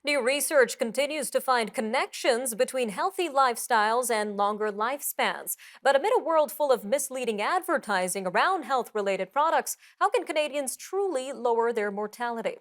New research continues to find connections between healthy lifestyles and longer lifespans. But amid a world full of misleading advertising around health related products, how can Canadians truly lower their mortality?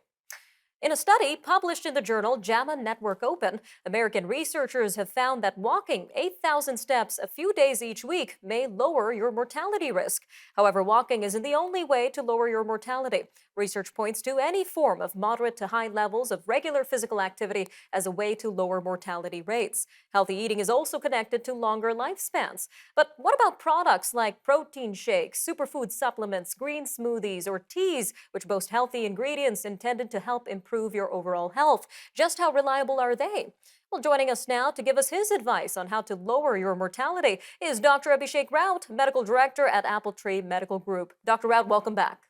In a study published in the journal JAMA Network Open, American researchers have found that walking 8,000 steps a few days each week may lower your mortality risk. However, walking isn't the only way to lower your mortality. Research points to any form of moderate to high levels of regular physical activity as a way to lower mortality rates. Healthy eating is also connected to longer lifespans. But what about products like protein shakes, superfood supplements, green smoothies, or teas, which boast healthy ingredients intended to help improve your overall health? Just how reliable are they? Well, joining us now to give us his advice on how to lower your mortality is Dr. Abhishek Raut, Medical Director at Appletree Medical Group. Dr. Raut, welcome back.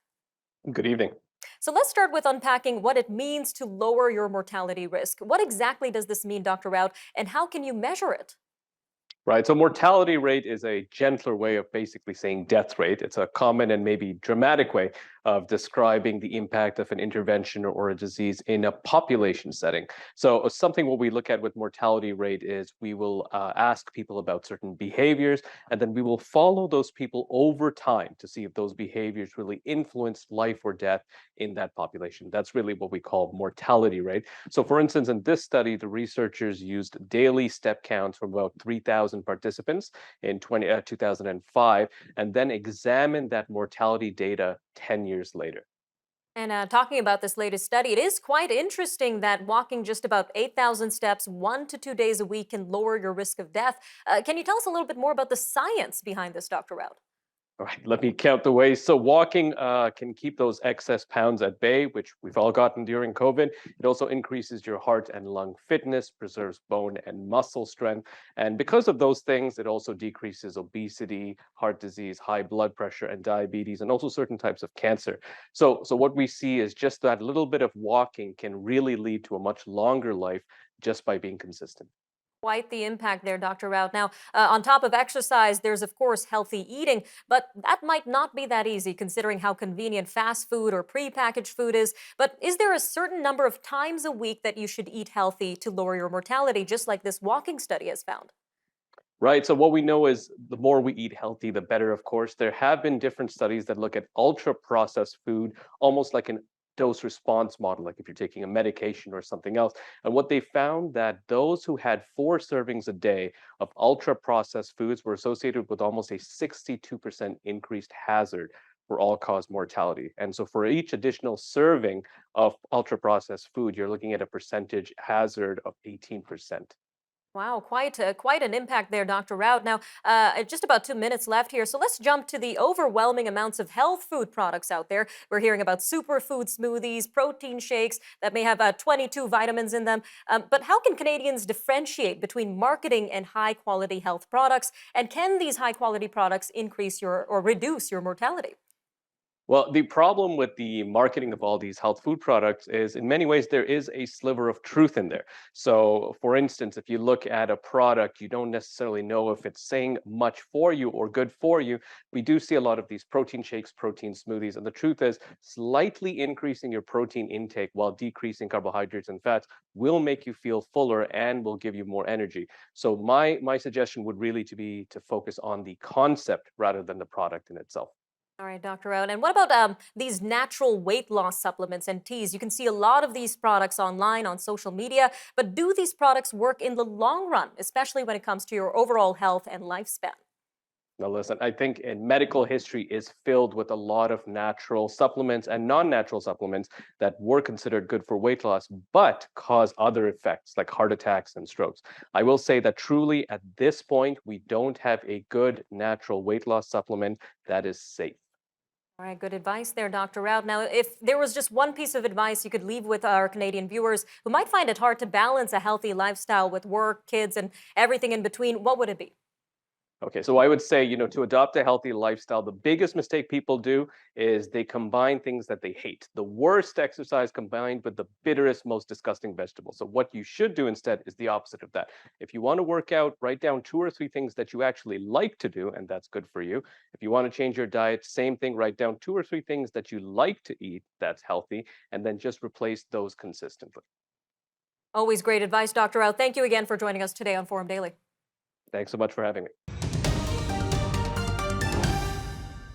Good evening. So let's start with unpacking what it means to lower your mortality risk. What exactly does this mean, Dr. Raut, and how can you measure it? Right. So mortality rate is a gentler way of basically saying death rate. It's a common and maybe dramatic way of describing the impact of an intervention or a disease in a population setting. So something what we look at with mortality rate is we will ask people about certain behaviors, and then we will follow those people over time to see if those behaviors really influence life or death in that population. That's really what we call mortality rate. So, for instance, in this study, the researchers used daily step counts from about 3,000 participants in 2005 and then examined that mortality data 10 years later. And talking about this latest study, it is quite interesting that walking just about 8,000 steps 1 to 2 days a week can lower your risk of death. Can you tell us a little bit more about the science behind this, Dr. Raut? All right, let me count the ways. So walking can keep those excess pounds at bay, which we've all gotten during COVID. It also increases your heart and lung fitness, preserves bone and muscle strength. And because of those things, it also decreases obesity, heart disease, high blood pressure, and diabetes, and also certain types of cancer. So what we see is just that little bit of walking can really lead to a much longer life just by being consistent. Quite the impact there, Dr. Raut. Now, on top of exercise, there's of course healthy eating, but that might not be that easy considering how convenient fast food or prepackaged food is. But is there a certain number of times a week that you should eat healthy to lower your mortality, just like this walking study has found? Right. So what we know is the more we eat healthy, the better, of course. There have been different studies that look at ultra processed food, almost like an dose response model, like if you're taking a medication or something else. And what they found that those who had 4 servings a day of ultra processed foods were associated with almost a 62% increased hazard for all cause mortality. And so for each additional serving of ultra processed food, you're looking at a percentage hazard of 18%. Wow, quite an impact there, Dr. Raut. Now, just about 2 minutes left here, so let's jump to the overwhelming amounts of health food products out there. We're hearing about superfood smoothies, protein shakes that may have 22 vitamins in them. But how can Canadians differentiate between marketing and high quality health products? And can these high quality products increase your or reduce your mortality? Well, the problem with the marketing of all these health food products is in many ways there is a sliver of truth in there. So, for instance, if you look at a product, you don't necessarily know if it's saying much for you or good for you. We do see a lot of these protein shakes, protein smoothies, and the truth is slightly increasing your protein intake while decreasing carbohydrates and fats will make you feel fuller and will give you more energy. So, my suggestion would really to be to focus on the concept rather than the product in itself. All right, Dr. Rowan. And what about these natural weight loss supplements and teas? You can see a lot of these products online on social media, but do these products work in the long run, especially when it comes to your overall health and lifespan? Now, listen, I think in medical history is filled with a lot of natural supplements and non-natural supplements that were considered good for weight loss, but cause other effects like heart attacks and strokes. I will say that truly at this point, we don't have a good natural weight loss supplement that is safe. All right, good advice there, Dr. Rout. Now, if there was just one piece of advice you could leave with our Canadian viewers who might find it hard to balance a healthy lifestyle with work, kids, and everything in between, what would it be? Okay, so I would say, to adopt a healthy lifestyle, the biggest mistake people do is they combine things that they hate. The worst exercise combined with the bitterest, most disgusting vegetable. So what you should do instead is the opposite of that. If you want to work out, write down 2 or 3 things that you actually like to do, and that's good for you. If you want to change your diet, same thing, write down 2 or 3 things that you like to eat that's healthy, and then just replace those consistently. Always great advice, Dr. Raut. Thank you again for joining us today on Forum Daily. Thanks so much for having me.